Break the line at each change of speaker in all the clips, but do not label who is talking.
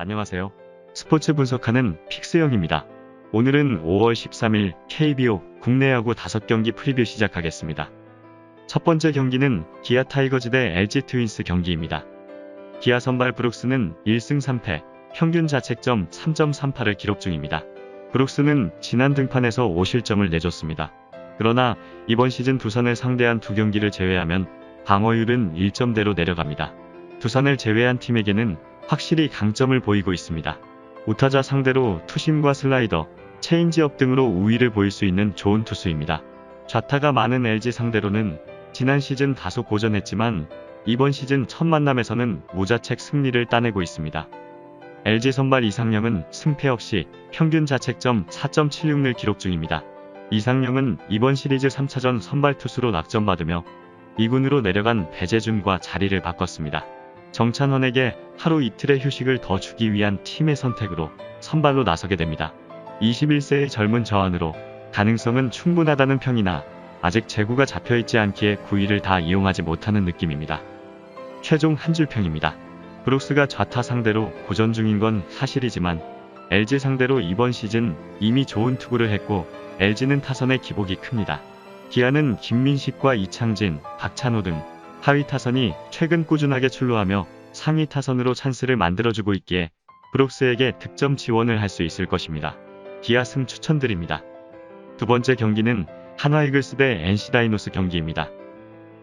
안녕하세요. 스포츠 분석하는 픽스영입니다. 오늘은 5월 13일 KBO 국내 야구 5경기 프리뷰 시작하겠습니다. 첫 번째 경기는 기아 타이거즈 대 LG 트윈스 경기입니다. 기아 선발 브룩스는 1승 3패, 평균 자책점 3.38을 기록 중입니다. 브룩스는 지난 등판에서 5실점을 내줬습니다. 그러나 이번 시즌 두산을 상대한 두 경기를 제외하면 방어율은 1점대로 내려갑니다. 두산을 제외한 팀에게는 확실히 강점을 보이고 있습니다. 우타자 상대로 투심과 슬라이더, 체인지업 등으로 우위를 보일 수 있는 좋은 투수입니다. 좌타가 많은 LG 상대로는 지난 시즌 다소 고전했지만 이번 시즌 첫 만남에서는 무자책 승리를 따내고 있습니다. LG 선발 이상영은 승패 없이 평균 자책점 4.76을 기록 중입니다. 이상영은 이번 시리즈 3차전 선발 투수로 낙점받으며 2군으로 내려간 배재준과 자리를 바꿨습니다. 정찬원에게 하루 이틀의 휴식을 더 주기 위한 팀의 선택으로 선발로 나서게 됩니다. 21세의 젊은 저안으로 가능성은 충분하다는 평이나 아직 제구가 잡혀있지 않기에 구위를 다 이용하지 못하는 느낌입니다. 최종 한 줄 평입니다. 브룩스가 좌타 상대로 고전 중인 건 사실이지만 LG 상대로 이번 시즌 이미 좋은 투구를 했고 LG는 타선의 기복이 큽니다. 기아는 김민식과 이창진, 박찬호 등 하위 타선이 최근 꾸준하게 출루하며 상위 타선으로 찬스를 만들어주고 있기에 브룩스에게 득점 지원을 할 수 있을 것입니다. 기아 승 추천드립니다. 두 번째 경기는 한화 이글스 대 NC 다이노스 경기입니다.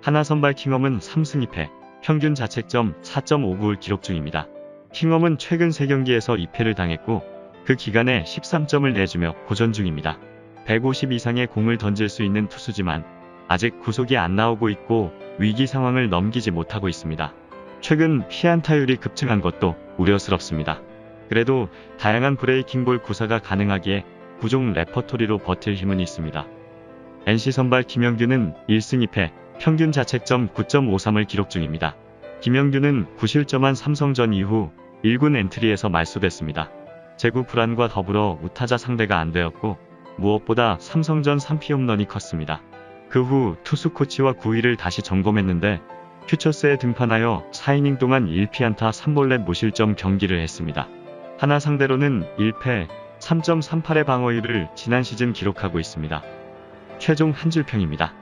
한화 선발 킹엄은 3승 2패, 평균 자책점 4.59를 기록 중입니다. 킹엄은 최근 3경기에서 2패를 당했고 그 기간에 13점을 내주며 고전 중입니다. 150 이상의 공을 던질 수 있는 투수지만 아직 구속이 안 나오고 있고 위기 상황을 넘기지 못하고 있습니다. 최근 피안타율이 급증한 것도 우려스럽습니다. 그래도 다양한 브레이킹볼 구사가 가능하기에 부종 레퍼토리로 버틸 힘은 있습니다. NC 선발 김영규는 1승 2패, 평균 자책점 9.53을 기록 중입니다. 김영규는 9실점한 삼성전 이후 1군 엔트리에서 말소됐습니다. 제구 불안과 더불어 우타자 상대가 안 되었고 무엇보다 삼성전 3피 홈런이 컸습니다. 그 후 투수 코치와 구위를 다시 점검했는데 퓨처스에 등판하여 4이닝 동안 1피안타 3볼넷 무실점 경기를 했습니다. 하나 상대로는 1패 3.38의 방어율을 지난 시즌 기록하고 있습니다. 최종 한 줄 평입니다.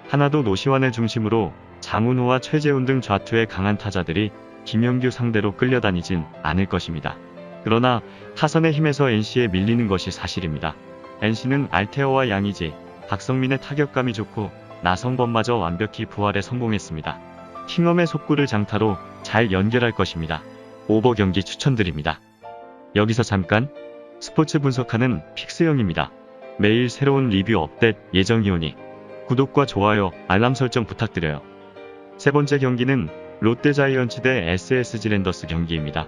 하나도 노시환을 중심으로 장훈호와 최재훈 등 좌투의 강한 타자들이 김영규 상대로 끌려다니진 않을 것입니다. 그러나 타선의 힘에서 NC에 밀리는 것이 사실입니다. NC는 알테어와 양의지, 박성민의 타격감이 좋고 나성범마저 완벽히 부활에 성공했습니다. 킹엄의 속구를 장타로 잘 연결할 것입니다. 오버 경기 추천드립니다. 여기서 잠깐 스포츠 분석하는 픽스영입니다. 매일 새로운 리뷰 업데이트 예정이오니 구독과 좋아요, 알람 설정 부탁드려요. 세 번째 경기는 롯데 자이언츠 대 SSG 랜더스 경기입니다.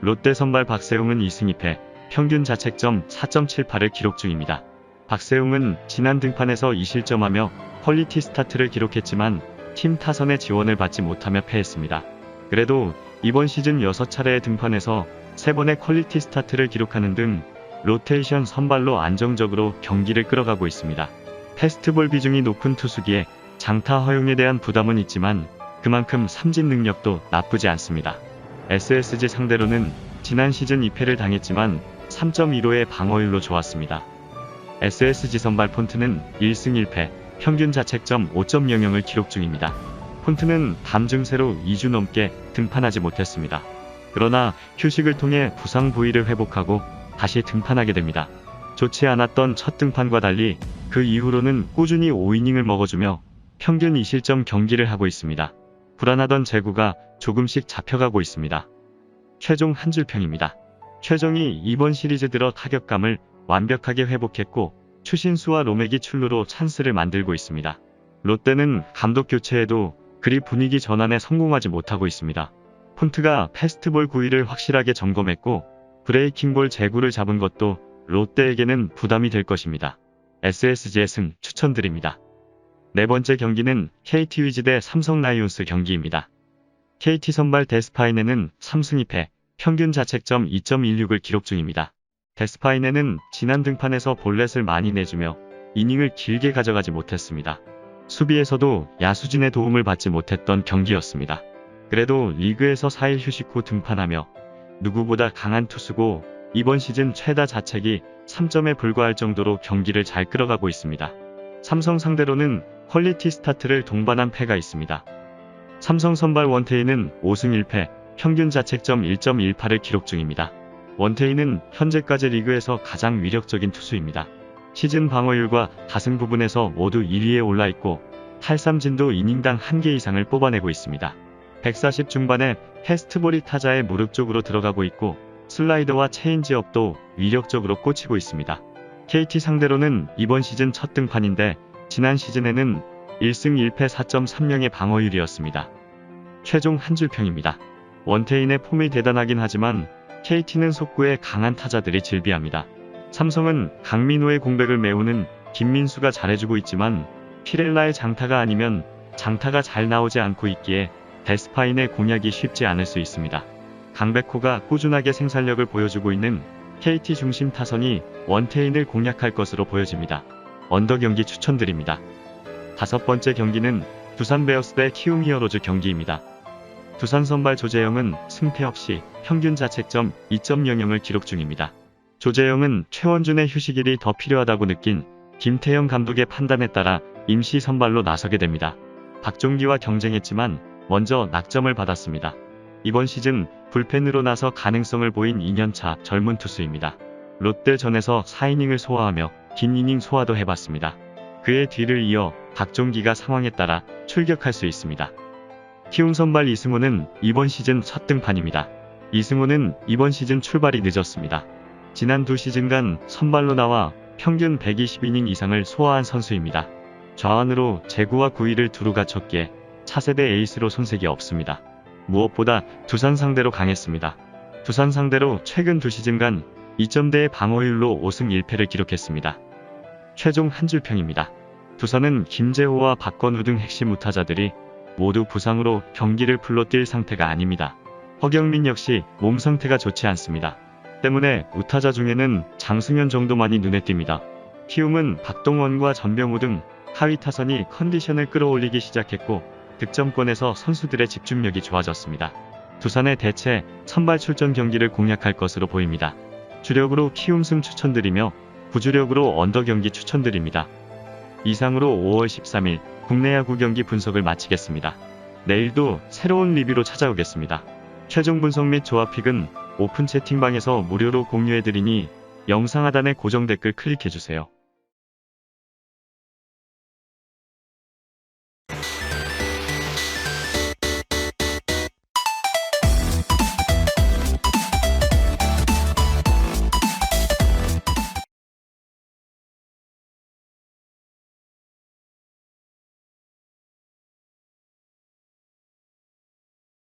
롯데 선발 박세웅은 2승 2패, 평균 자책점 4.78을 기록 중입니다. 박세웅은 지난 등판에서 2실점하며 퀄리티 스타트를 기록했지만 팀 타선의 지원을 받지 못하며 패했습니다. 그래도 이번 시즌 6차례의 등판에서 3번의 퀄리티 스타트를 기록하는 등 로테이션 선발로 안정적으로 경기를 끌어가고 있습니다. 패스트볼 비중이 높은 투수기에 장타 허용에 대한 부담은 있지만 그만큼 삼진 능력도 나쁘지 않습니다. SSG 상대로는 지난 시즌 2패를 당했지만 3.15의 방어율로 좋았습니다. SSG 선발 폰트는 1승 1패, 평균 자책점 5.00을 기록 중입니다. 폰트는 담 증세로 2주 넘게 등판하지 못했습니다. 그러나 휴식을 통해 부상 부위를 회복하고 다시 등판하게 됩니다. 좋지 않았던 첫 등판과 달리 그 이후로는 꾸준히 5이닝을 먹어주며 평균 2실점 경기를 하고 있습니다. 불안하던 제구가 조금씩 잡혀가고 있습니다. 최종 한 줄 평입니다. 최정이 이번 시리즈 들어 타격감을 완벽하게 회복했고 추신수와 로맥이 출루로 찬스를 만들고 있습니다. 롯데는 감독 교체에도 그리 분위기 전환에 성공하지 못하고 있습니다. 폰트가 패스트볼 구위를 확실하게 점검했고 브레이킹볼 제구를 잡은 것도 롯데에게는 부담이 될 것입니다. SSG의 승 추천드립니다. 네 번째 경기는 KT 위즈 대 삼성 라이온스 경기입니다. KT 선발 데스파이네는 3승 2패, 평균 자책점 2.16을 기록 중입니다. 데스파이네는 지난 등판에서 볼넷을 많이 내주며 이닝을 길게 가져가지 못했습니다. 수비에서도 야수진의 도움을 받지 못했던 경기였습니다. 그래도 리그에서 4일 휴식 후 등판하며 누구보다 강한 투수고 이번 시즌 최다 자책이 3점에 불과할 정도로 경기를 잘 끌어가고 있습니다. 삼성 상대로는 퀄리티 스타트를 동반한 패가 있습니다. 삼성 선발 원태인은 5승 1패, 평균 자책점 1.18을 기록 중입니다. 원태인은 현재까지 리그에서 가장 위력적인 투수입니다. 시즌 방어율과 다승 부분에서 모두 1위에 올라 있고 탈삼진도 이닝당 1개 이상을 뽑아내고 있습니다. 140 중반에 패스트볼이 타자의 무릎 쪽으로 들어가고 있고 슬라이더와 체인지업도 위력적으로 꽂히고 있습니다. KT 상대로는 이번 시즌 첫 등판인데 지난 시즌에는 1승 1패 4.30의 방어율이었습니다. 최종 한 줄평입니다. 원태인의 폼이 대단하긴 하지만 KT는 속구에 강한 타자들이 질비합니다. 삼성은 강민호의 공백을 메우는 김민수가 잘해주고 있지만 피렐라의 장타가 아니면 장타가 잘 나오지 않고 있기에 데스파인의 공략이 쉽지 않을 수 있습니다. 강백호가 꾸준하게 생산력을 보여주고 있는 KT 중심 타선이 원태인을 공략할 것으로 보여집니다. 언더 경기 추천드립니다. 다섯 번째 경기는 두산 베어스 대 키움 히어로즈 경기입니다. 두산 선발 조재영은 승패 없이 평균 자책점 2.00을 기록 중입니다. 조재영은 최원준의 휴식일이 더 필요하다고 느낀 김태형 감독의 판단에 따라 임시 선발로 나서게 됩니다. 박종기와 경쟁했지만 먼저 낙점을 받았습니다. 이번 시즌 불펜으로 나서 가능성을 보인 2년차 젊은 투수입니다. 롯데전에서 4이닝을 소화하며 긴 이닝 소화도 해봤습니다. 그의 뒤를 이어 박종기가 상황에 따라 출격할 수 있습니다. 키움 선발 이승호는 이번 시즌 첫 등판입니다. 이승호는 이번 시즌 출발이 늦었습니다. 지난 두 시즌간 선발로 나와 평균 120이닝 이상을 소화한 선수입니다. 좌완으로 제구와 구위를 두루 갖췄기에 차세대 에이스로 손색이 없습니다. 무엇보다 두산 상대로 강했습니다. 두산 상대로 최근 두 시즌간 2점대의 방어율로 5승 1패를 기록했습니다. 최종 한 줄평입니다. 두산은 김재호와 박건우 등 핵심 우타자들이 모두 부상으로 경기를 풀로 뛸 상태가 아닙니다. 허경민 역시 몸 상태가 좋지 않습니다. 때문에 우타자 중에는 장승현 정도만이 눈에 띕니다. 키움은 박동원과 전병우 등 하위 타선이 컨디션을 끌어올리기 시작했고 득점권에서 선수들의 집중력이 좋아졌습니다. 두산의 대체 선발 출전 경기를 공략할 것으로 보입니다. 주력으로 키움승 추천드리며 부주력으로 언더 경기 추천드립니다. 이상으로 5월 13일 국내 야구 경기 분석을 마치겠습니다. 내일도 새로운 리뷰로 찾아오겠습니다. 최종 분석 및 조합픽은 오픈 채팅방에서 무료로 공유해드리니 영상 하단의 고정 댓글 클릭해주세요.